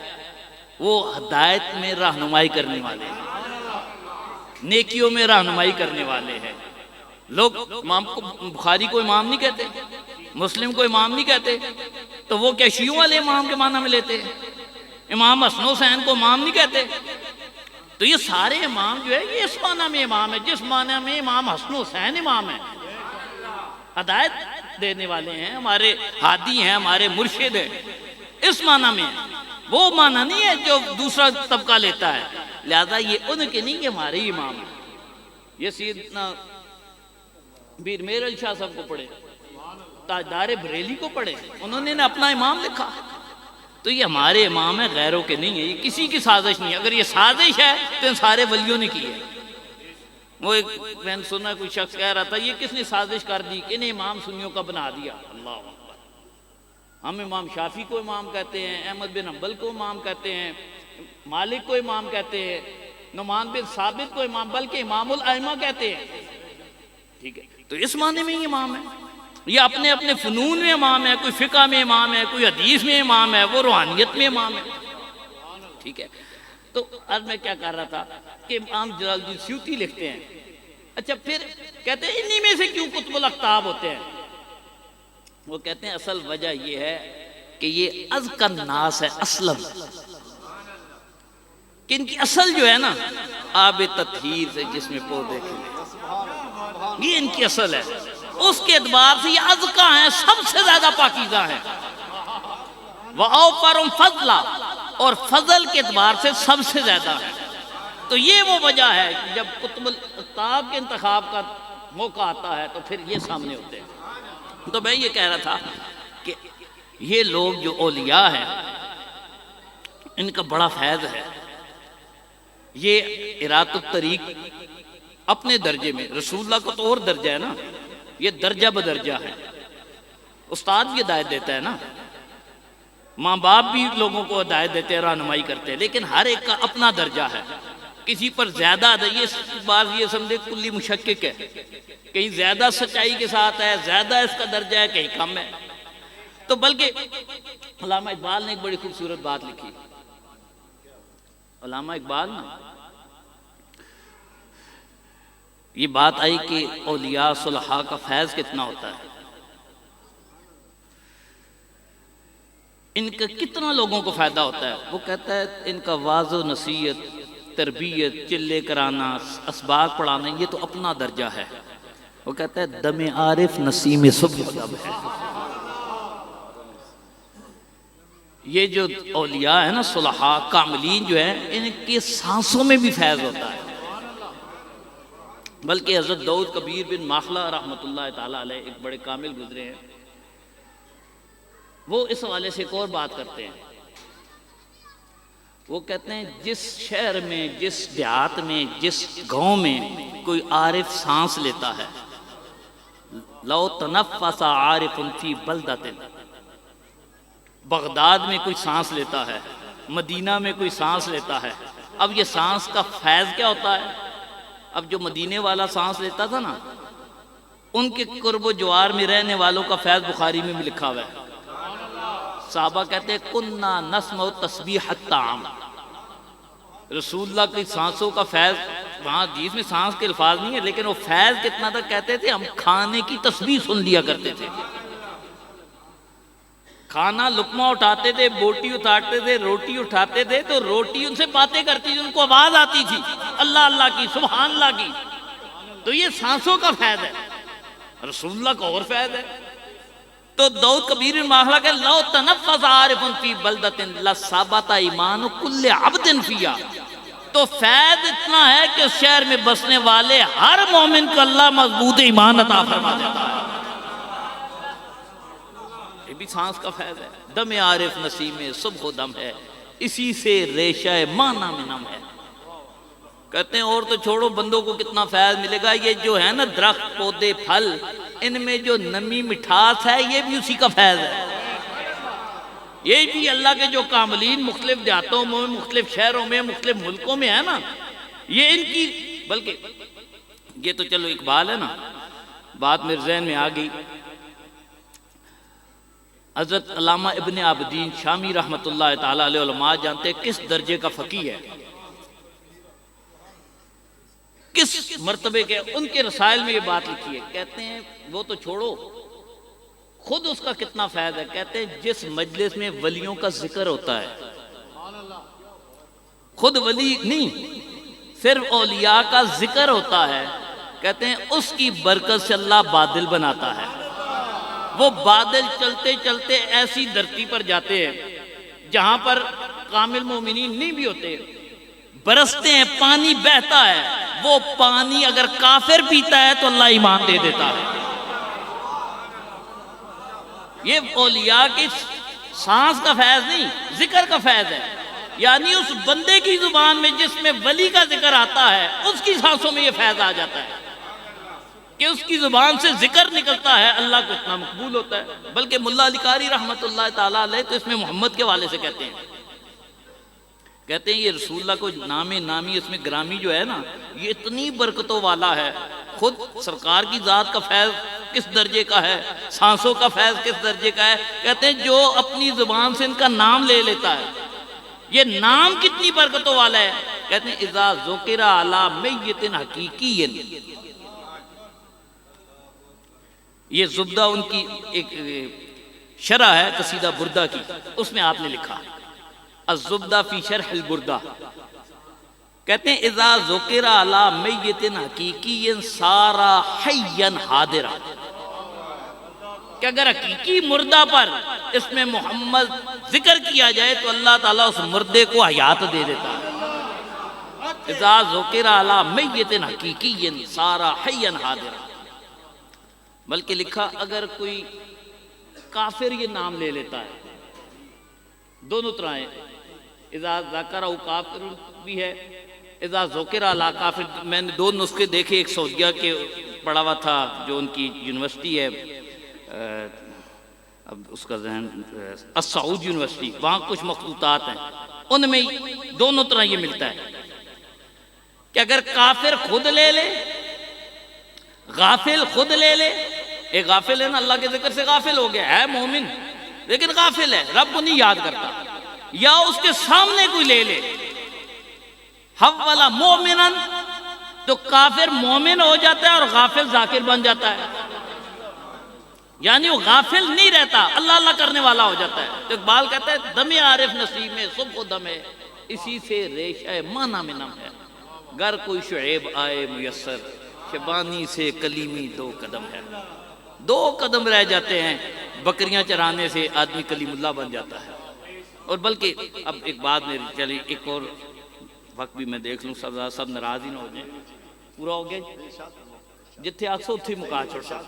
وہ ہدایت میں رہنمائی کرنے والے ہیں. نیکیوں میں رہنمائی کرنے والے ہیں. لوگ امام کو بخاری کو امام نہیں کہتے, مسلم کو امام نہیں کہتے, تو وہ کیا شیعوں والے امام کے معنی میں لیتے ہیں؟ امام حسن حسین کو امام نہیں کہتے. تو یہ سارے امام جو ہے یہ اس معنی میں امام ہے جس معنی میں امام حسن حسین امام ہے, ہدایت دینے والے ہیں, ہمارے ہادی ہیں, ہمارے مرشد ہیں, اس معنی میں ہے. وہ معنی نہیں ہے جو دوسرا طبقہ لیتا ہے. لہذا یہ ان کے نہیں, یہ ہمارے ہی امام ہیں. یہ سیدنا پیر میر علی شاہ صاحب کو پڑھے, تاجدار بریلی کو پڑھے, انہوں نے اپنا امام لکھا. تو یہ ہمارے امام ہیں, غیروں کے نہیں ہیں. یہ کسی کی سازش نہیں ہے. اگر یہ سازش ہے تو ان سارے ولیوں نے کی ہے. وہ ایک میں نے سنا کوئی شخص کہہ رہا تھا یہ کس نے سازش کر دی کہ انہیں امام سنیوں کا بنا دیا. اللہ اکبر. ہم امام شافعی کو امام کہتے ہیں, احمد بن حنبل کو امام کہتے ہیں, مالک کو امام کہتے ہیں, نعمان بن ثابت کو امام, بلکہ امام الائمہ کہتے ہیں. ٹھیک ہے, تو اس معنی میں یہ امام ہے. یہ اپنے اپنے فنون میں امام ہے. کوئی فقہ میں امام ہے, کوئی حدیث میں امام ہے, وہ روحانیت میں امام ہے. ٹھیک ہے. تو آج میں کیا کر رہا تھا کہ امام جلال الدین سیوطی لکھتے ہیں. اچھا پھر کہتے ہیں انہی میں سے کیوں قطب الاقطاب ہوتے ہیں؟ وہ کہتے ہیں اصل وجہ یہ ہے کہ یہ ازکی الناس ہے اصلاً, کہ ان کی اصل جو ہے نا آب تطہیر سے جس میں پودے کھلے, یہ ان کی اصل ہے. اس کے اعتبار سے یہ ازکا ہیں, سب سے زیادہ پاکیزہ ہیں. وَأَوْفَرُمْ فَضْلًا, اور فضل کے اعتبار سے سب سے زیادہ ہے. تو یہ وہ وجہ ہے کہ جب قطب الاقطاب کے انتخاب کا موقع آتا ہے تو پھر یہ سامنے ہوتے ہیں. تو میں یہ کہہ رہا تھا کہ یہ لوگ جو اولیاء ہیں ان کا بڑا فیض ہے. یہ ارات الطریق اپنے درجے میں, رسول اللہ کا تو اور درجہ ہے نا, یہ درجہ بدرجہ ہے. استاد بھی ہدایت دیتا ہے نا, ماں باپ بھی لوگوں کو ہدایت دیتے ہیں, رہنمائی کرتے ہیں, لیکن ہر ایک کا اپنا درجہ ہے. کسی پر زیادہ یہ بات یہ سمجھے کلی مشکک ہے, کہیں زیادہ سچائی کے ساتھ ہے, زیادہ اس کا درجہ ہے, کہیں کم ہے. تو بلکہ علامہ اقبال نے ایک بڑی خوبصورت بات لکھی. علامہ اقبال نا یہ بات آئی کہ اولیاء صلحاء کا فیض کتنا ہوتا ہے, ان کا کتنا لوگوں کو فائدہ ہوتا ہے. وہ کہتا ہے ان کا واعظ و نصیحت, تربیت, چلے کرانا, اسباق پڑھانا, یہ تو اپنا درجہ ہے. وہ کہتا ہے دم عارف نسیم صبح دم ہے. یہ جو اولیاء ہیں نا صلحاء کاملین جو ہیں, ان کے سانسوں میں بھی فیض ہوتا ہے. بلکہ حضرت داؤد کبیر بن ماخلہ رحمۃ اللہ تعالیٰ علیہ ایک بڑے کامل گزرے ہیں, وہ اس حوالے سے ایک اور بات کرتے ہیں. وہ کہتے ہیں جس شہر میں, جس دیہات میں, جس گاؤں میں کوئی عارف سانس لیتا ہے, لو تنفس عارف فی بلدۃ, بغداد میں کوئی سانس لیتا ہے, مدینہ میں کوئی سانس لیتا ہے. اب یہ سانس کا فیض کیا ہوتا ہے؟ اب جو مدینے والا سانس لیتا تھا نا, ان کے قرب و جوار میں رہنے والوں کا فیض بخاری میں بھی لکھا ہوا ہے. صحابہ کہتے ہیں کننا نسمع تسبیح الطعام, رسول اللہ کی سانسوں کا فیض, وہاں حدیث میں سانس کے الفاظ نہیں ہے, لیکن وہ فیض کتنا تک کہتے تھے, ہم کھانے کی تسبیح سن لیا کرتے تھے. کھانا لقمہ اٹھاتے تھے, بوٹی اتارتے تھے, روٹی اٹھاتے تھے, تو روٹی ان سے باتیں کرتی تھی, ان کو آواز آتی تھی اللہ اللہ کی, سبحان اللہ کی. تو یہ سانسوں کا فیض ہے. رسول اللہ کا اور فیض ہے. تو داؤد کبیر بن ماخلہ کہ لو تنفس عارف فی بلدۃ لثبت ایمان کل عبد فیہا. تو فیض اتنا ہے کہ اس شہر میں بسنے والے ہر مومن کو اللہ مضبوط ایمان عطا فرما دیتا ہے. یہ بھی سانس کا فیض ہے. دم عارف نسیم صبح دم ہے, اسی سے ریشہ مانا میں نم ہے. کہتے ہیں اور تو چھوڑو بندوں کو کتنا فیض ملے گا. یہ جو ہے نا درخت, پودے, پھل, ان میں جو نمی مٹھاس ہے یہ بھی اسی کا فیض ہے. یہ بھی اللہ کے جو کاملین مختلف دیہاتوں میں, مختلف شہروں میں, مختلف ملکوں میں ہے نا, یہ ان کی, بلکہ یہ تو چلو اقبال ہے نا, بات میرے ذہن میں آ گئی. حضرت علامہ ابن عابدین شامی رحمۃ اللہ تعالیٰ علیہ, علماء جانتے ہیں کس درجے کا فقیہ ہے. کس مرتبے کے، ان کے رسائل میں یہ بات لکھی ہے. کہتے ہیں وہ تو چھوڑو، خود اس کا کتنا فیض ہے. کہتے ہیں جس مجلس میں ولیوں کا ذکر ہوتا ہے، خود ولی نہیں، صرف اولیاء کا ذکر ہوتا ہے، کہتے ہیں اس کی برکت سے اللہ بادل بناتا ہے. وہ بادل چلتے چلتے ایسی دھرتی پر جاتے ہیں جہاں پر کامل مومنین نہیں بھی ہوتے، برستے ہیں، پانی بہتا ہے. وہ پانی اگر کافر پیتا ہے تو اللہ ایمان دے دیتا ہے. یہ اولیاء کی سانس کا فیض نہیں، ذکر کا فیض ہے. یعنی اس بندے کی زبان میں جس میں ولی کا ذکر آتا ہے، اس کی سانسوں میں یہ فیض آ جاتا ہے کہ اس کی زبان سے ذکر نکلتا ہے، اللہ کو اتنا مقبول ہوتا ہے. بلکہ ملا علی قاری رحمت اللہ تعالیٰ علیہ تو اس میں محمد کے والے سے کہتے ہیں یہ رسول اللہ کو نام نامی، اس میں گرامی جو ہے نا، یہ اتنی برکتوں والا ہے. خود سرکار کی ذات کا فیض کس درجے کا ہے، سانسوں کا فیض کس درجے کا ہے. کہتے ہیں جو اپنی زبان سے ان کا نام لے لیتا ہے، یہ نام کتنی برکتوں والا ہے. کہتے ہیں اذا ذکر علی میت حقیقی، یہ زبدہ ان کی ایک شرح ہے قصیدہ بردہ کی، اس میں آپ نے لکھا الزبدہ فی شرح البردہ. کہتے ہیں اذا ذکر علی میت حقیقی سارا حیا حاضرا، کہ اگر حقیقی مردہ پر اس میں محمد ذکر کیا جائے تو اللہ تعالیٰ اس مردے کو حیات دے دیتا ہے. اذا ذکر علی میت حقیقی سارا حیا حاضرا. بلکہ لکھا اگر کوئی کافر یہ نام لے لیتا ہے، دونوں طرح ہیں، اذا ذکر کافر بھی ہے، اذا ذکر علی کافر. میں نے دو نسخے دیکھے، ایک سعودیہ کے پڑھا ہوا تھا جو ان کی یونیورسٹی ہے، اب اس کا ذہن، السعود یونیورسٹی، وہاں کچھ مخطوطات ہیں، ان میں دونوں طرح یہ ملتا ہے کہ اگر کافر خود لے لے، غافل خود لے لے. ایک غافل ہے نا، اللہ کے ذکر سے غافل ہو گیا ہے، مومن لیکن غافل ہے، رب کو نہیں یاد کرتا. یا اس کے سامنے کوئی لے لے حولا مومنن، تو کافر مومن ہو جاتا ہے اور غافل ذاکر بن جاتا ہے. یعنی وہ غافل نہیں رہتا، اللہ اللہ کرنے والا ہو جاتا ہے. تو اقبال کہتا ہے دم عارف نصیب میں صبح و دم ہے، اسی سے ریشہ مانا میں نم ہے. گر کوئی شعیب آئے میسر، شبانی سے کلیمی 2 قدم ہے. 2 قدم رہ جاتے ہیں، بکریاں چرانے سے آدمی کلیم اللہ بن جاتا ہے. اور بلکہ اب ایک بات میری چلی، ایک اور وقت بھی میں دیکھ لوں، سب ناراض ہی نہ ہو جائیں. پورا ہو گیا جتھے آکسو اتھی مکا چھوڑا.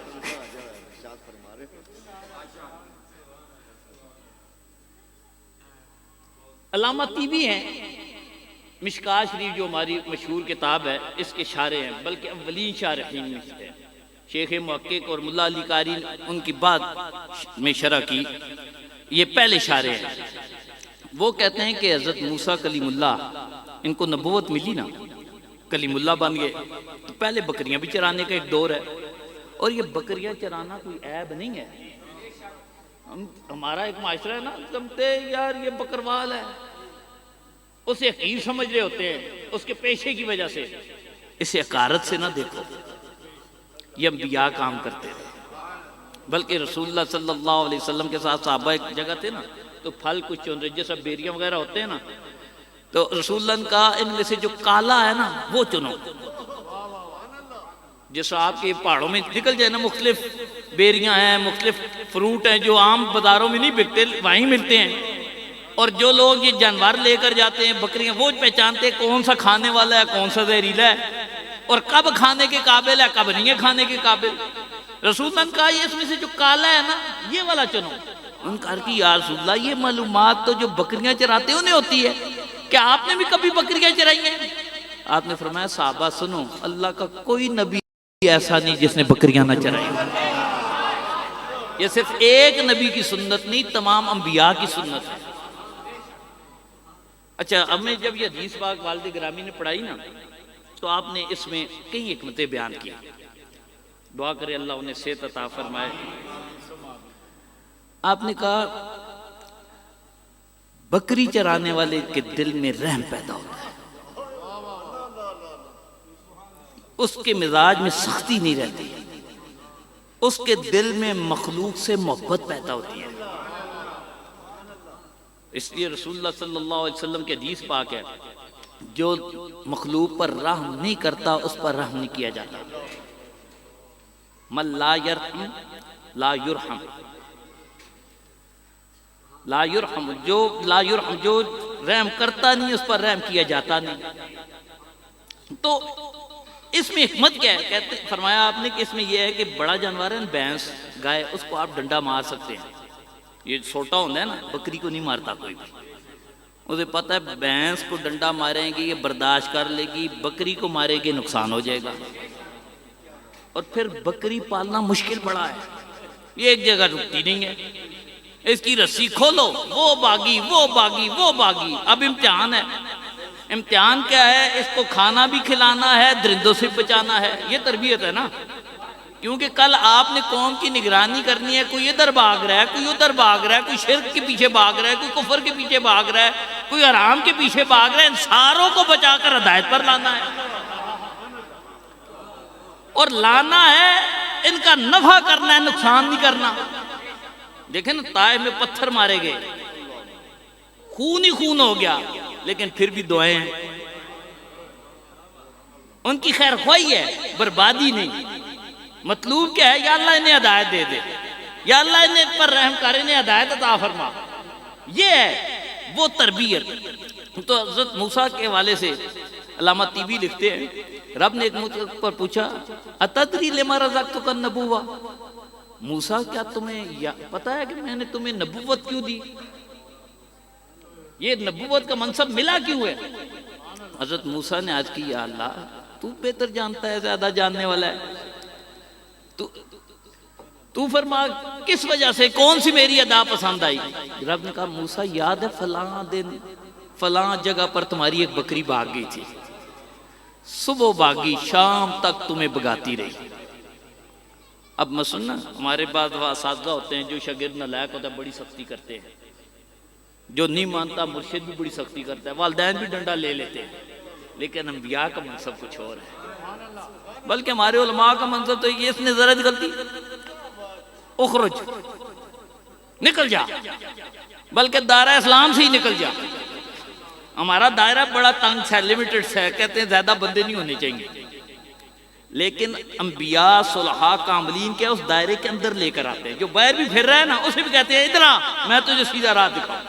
علامہ طیبی ہیں، مشکاہ شریف جو ہماری مشہور کتاب ہے، اس کے شارح ہیں، بلکہ اولین شارحین میں سے شیخ محقق اور ملا علی قاری ان کی بعد میں شرح کی، یہ پہلے شارح ہیں. وہ کہتے ہیں کہ حضرت موسیٰ کلیم اللہ، ان کو نبوت ملی نا، کلیم اللہ بن گئے، تو پہلے بکریاں بھی چرانے کا ایک دور ہے. اور یہ بکریاں چرانا کوئی عیب نہیں ہے. ہمارا ایک معاشرہ ہے نا، سمجھتے یار یہ بکروال ہے، اسے حقیر سمجھ رہے ہوتے ہیں اس کے پیشے کی وجہ سے. اسے حقارت سے نہ دیکھو، یہ انبیاء کام کرتے تھے. بلکہ رسول اللہ صلی اللہ علیہ وسلم کے ساتھ صحابہ ایک جگہ تھے نا، تو پھل کچھ چن رہے، جیسا بیریاں وغیرہ ہوتے ہیں نا، تو رسول اللہ نے کہا ان میں سے جو کالا ہے نا وہ چنو. جیسا آپ کے پہاڑوں میں نکل جائے نا، مختلف بیریاں ہیں، مختلف فروٹ ہیں جو عام بازاروں میں نہیں بکتے، وہیں ملتے ہیں. اور جو لوگ یہ جانور لے کر جاتے ہیں، بکریاں، وہ پہچانتے کون سا کھانے والا ہے، کون سا زہریلا ہے، اور کب کھانے کے قابل ہے، کب نہیں ہے کھانے کے قابل. رسول اللہ نے کہا یہ اس میں سے جو کالا ہے نا یہ والا چنو. ان کہا کہ یا رسول اللہ یہ معلومات تو جو بکریاں چراتے انہیں ہوتی ہے، کیا آپ نے بھی کبھی بکریاں چرائی ہیں؟ آپ نے فرمایا صحابہ سنو، اللہ کا کوئی نبی ایسا نہیں جس نے بکریاں نہ چرائی. یہ صرف ایک نبی کی سنت نہیں، تمام انبیاء کی سنت ہے. اچھا، اب میں جب یہ حدیث پاک والد گرامی نے پڑھائی نا، تو آپ نے اس میں کئی حکمتیں بیان کی. دعا کرے اللہ انہیں صحت عطا فرمائے. آپ نے کہا بکری چرانے والے کے دل میں رحم پیدا ہوتا ہے. اس کے مزاج میں سختی نہیں رہتی، اس کے دل میں مخلوق سے محبت پیدا ہوتی ہے۔ اس لیے رسول اللہ صلی اللہ علیہ وسلم کی حدیث پاک ہے، جو مخلوق پر رحم نہیں کرتا اس پر رحم نہیں کیا جاتا۔ من لا یرحم لا یرحم، لا یرحم جو لا یرحم جو رحم کرتا نہیں اس پر رحم کیا جاتا نہیں۔ تو اس میں حکمت کیا ہے؟ کہتے فرمایا آپ نے کہ اس میں یہ ہے کہ بڑا جانور ہے، بھینس گائے، اس کو آپ ڈنڈا مار سکتے ہیں، یہ چھوٹا ہوتا ہے نا، بکری کو نہیں مارتا کوئی بھی، اسے پتہ ہے بھینس کو ڈنڈا ماریں گے یہ برداشت کر لے گی، بکری کو مارے گی نقصان ہو جائے گا۔ اور پھر بکری پالنا مشکل پڑا ہے، یہ ایک جگہ رکتی نہیں ہے، اس کی رسی کھولو وہ باغی وہ باغی وہ باغی۔ اب امتحان ہے، امتحان کیا ہے؟ اس کو کھانا بھی کھلانا ہے، درندوں سے بچانا ہے، یہ تربیت ہے نا۔ کیونکہ کل آپ نے قوم کی نگرانی کرنی ہے، کوئی ادھر بھاگ رہا ہے، کوئی ادھر بھاگ رہا ہے، کوئی شرک کے پیچھے بھاگ رہا ہے، کوئی کفر کے پیچھے بھاگ رہا ہے، کوئی حرام کے پیچھے بھاگ رہا ہے، ان ساروں کو بچا کر ہدایت پر لانا ہے، اور لانا ہے ان کا نفع کرنا ہے، نقصان نہیں کرنا۔ دیکھیں نا طائف میں پتھر مارے گئے، خون ہی خون ہو گیا، لیکن پھر بھی دعائیں ہیں، ان کی خیر خواہی ہے، بربادی نہیں۔ مطلوب کیا ہے؟ یا اللہ انہیں ہدایت دے دے، یا اللہ انہیں پر رحم کر، انہیں ہدایت عطا فرما، یہ ہے وہ تربیت۔ تو حضرت موسیٰ کے حوالے سے علامہ طیبی لکھتے ہیں، رب نے ایک موقع پر پوچھا اتدری لما رزقتک النبوہ، موسیٰ کیا تمہیں پتہ ہے کہ میں نے تمہیں نبوت کیوں دی؟ یہ نبوت کا منصب ملا کیوں ہے؟ حضرت موسیٰ نے عرض کی یا اللہ تو بہتر جانتا ہے، زیادہ جاننے والا ہے، تو فرما کس وجہ سے، کون سی میری ادا پسند آئی؟ رب نے کہا موسیٰ یاد ہے فلاں دن فلاں جگہ پر تمہاری ایک بکری بھاگ گئی تھی، صبح بھاگی شام تک تمہیں بگاتی رہی۔ اب مثلا ہمارے بعض اساتذہ ہوتے ہیں جو شاگرد نالائق ہوتا ہے بڑی سختی کرتے ہیں، جو نہیں مانتا مرشد بھی بڑی سختی کرتا ہے، والدین بھی ڈنڈا لے لیتے ہیں، لیکن انبیاء کا منصب کچھ اور ہے۔ بلکہ ہمارے علماء کا منصب تو یہ، اس نے ذرا غلطی اخرج نکل جا، بلکہ دائرہ اسلام سے ہی نکل جا۔ ہمارا دائرہ بڑا تنگ ہے، لیمیٹڈ ہے، کہتے ہیں زیادہ بندے نہیں ہونے چاہیے، لیکن انبیاء صلحاء کاملین کے اس دائرے کے اندر لے کر آتے ہیں۔ جو باہر بھی پھر رہا ہے نا اسے بھی کہتے ہیں ادھر آ، میں تجھے سیدھا راہ دکھاؤں،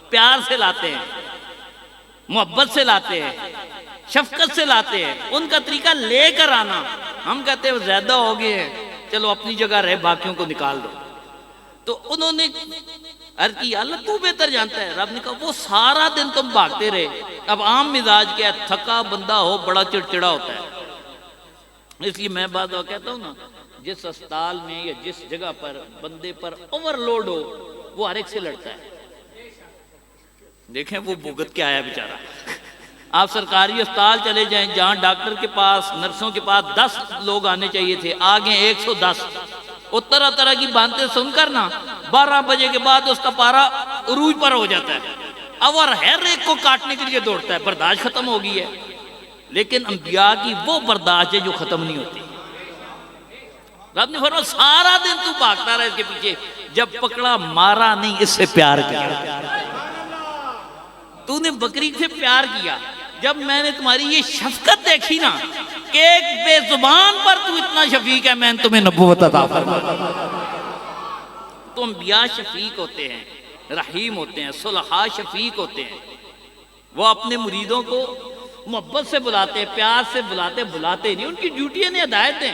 پیار سے لاتے ہیں، محبت سے لاتے ہیں، شفقت سے لاتے ہیں، ان کا طریقہ لے کر آنا۔ ہم کہتے ہیں زیادہ ہو گئے ہیں، چلو اپنی جگہ رہے، باقیوں کو نکال دو۔ تو انہوں نے عرض کی اللہ تو بہتر جانتا ہے۔ رب نے کہا وہ سارا دن تم بھاگتے رہے، اب عام مزاج کیا ہے، تھکا بندہ ہو بڑا چڑچڑا ہوتا ہے۔ اس لیے میں بعض دفعہ کہتا ہوں نا، جس اسپتال میں یا جس جگہ پر بندے پر اوور لوڈ ہو وہ ہر ایک سے لڑتا ہے۔ دیکھیں وہ بھگت کے آیا بیچارہ۔ آپ سرکاری اسپتال چلے جائیں، جہاں ڈاکٹر کے پاس نرسوں کے پاس 10 لوگ آنے چاہیے تھے، آگے 110، وہ طرح طرح کی باتیں سن کر نا 12 بجے کے بعد اس کا پارا عروج پر ہو جاتا ہے، اور ہر ایک کو کاٹنے کے لیے دوڑتا ہے، برداشت ختم ہو گئی ہے۔ لیکن انبیاء کی وہ برداشت ہے جو ختم نہیں ہوتی۔ رب نے فرمایا سارا دن تو بھاگتا رہا اس کے پیچھے، جب پکڑا مارا نہیں، اس سے پیار کیا۔ تو نے بکری سے پیار کیا، جب میں نے تمہاری یہ شفقت دیکھی نا کہ ایک بے زبان پر تو اتنا شفیق ہے، میں نے تمہیں نبوت عطا فرمائی۔ تو انبیاء شفیق ہوتے ہیں، رحیم ہوتے ہیں، صلحاء شفیق ہوتے ہیں، وہ اپنے مریدوں کو محبت سے بلاتے، پیار سے بلاتے نہیں، ان کی ڈیوٹی نے ہدایت دیں۔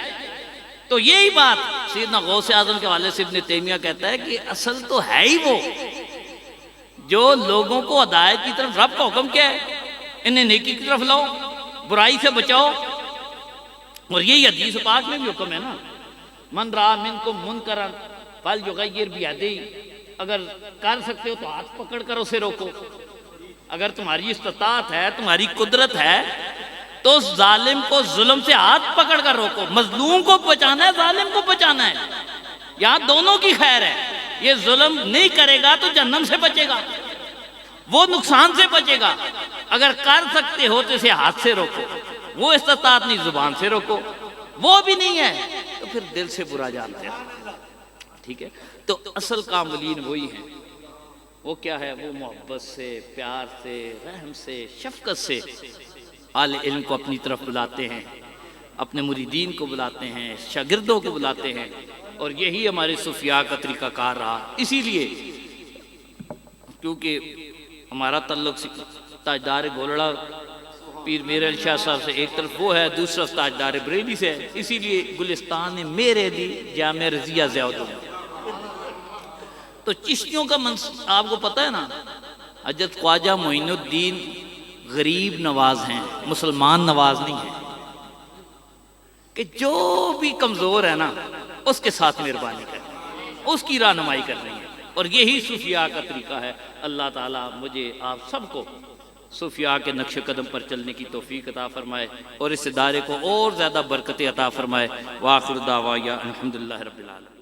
تو یہی بات سیدنا غوث اعظم کے حوالے سے ابن تیمیہ کہتا ہے کہ اصل تو ہے ہی وہ جو لوگوں کو ہدایت کی طرف، رب کا حکم کیا ہے، انہیں نیکی کی طرف لاؤ، برائی سے بچاؤ، اور یہی حدیث پاک میں بھی حکم ہے نا، من رأى منکم منکرا فلیغیر بیدیہ، اگر کر سکتے ہو تو ہاتھ پکڑ کر اسے روکو، اگر تمہاری استطاعت ہے، تمہاری قدرت ہے تو ظالم کو ظلم سے ہاتھ پکڑ کر روکو۔ مظلوم کو بچانا ہے، ظالم کو بچانا ہے، یہاں دونوں کی خیر ہے۔ یہ ظلم نہیں کرے گا تو جہنم سے بچے گا، وہ نقصان سے بچے گا۔ اگر کر سکتے ہو تو اسے ہاتھ سے روکو، وہ استطاعت نہیں، زبان سے روکو، وہ بھی نہیں ہے تو پھر دل سے برا جانتے ہیں، ٹھیک ہے؟ تو اصل کاملین وہی ہیں، وہ کیا ہے؟ وہ محبت سے، پیار سے، رحم سے، شفقت سے اہل علم کو اپنی طرف بلاتے ہیں، اپنے مریدین کو بلاتے ہیں، شاگردوں کو بلاتے ہیں، اور یہی ہمارے صوفیاء کا طریقہ کار رہا۔ اسی لیے کیونکہ ہمارا تعلق تاجدار گولڑا پیر میر علی شاہ صاحب سے ایک طرف وہ ہے، دوسرا تاجدار بریلی سے ہے، اسی لیے گلستان نے میرے دی جامع رضیہ ضیاء الدین۔ تو چشتیوں کا آپ کو پتہ ہے نا، حضرت خواجہ معین الدین غریب نواز ہیں، مسلمان نواز نہیں ہیں، کہ جو بھی کمزور ہے نا اس کے ساتھ مہربانی کریں، اس کی رہنمائی کرنی ہے، اور یہی صوفیاء کا طریقہ ہے۔ اللہ تعالیٰ مجھے آپ سب کو صوفیاء کے نقش قدم پر چلنے کی توفیق عطا فرمائے، اور اس ادارے کو اور زیادہ برکتیں عطا فرمائے۔ وآخر دعوایا الحمدللہ رب العالمین۔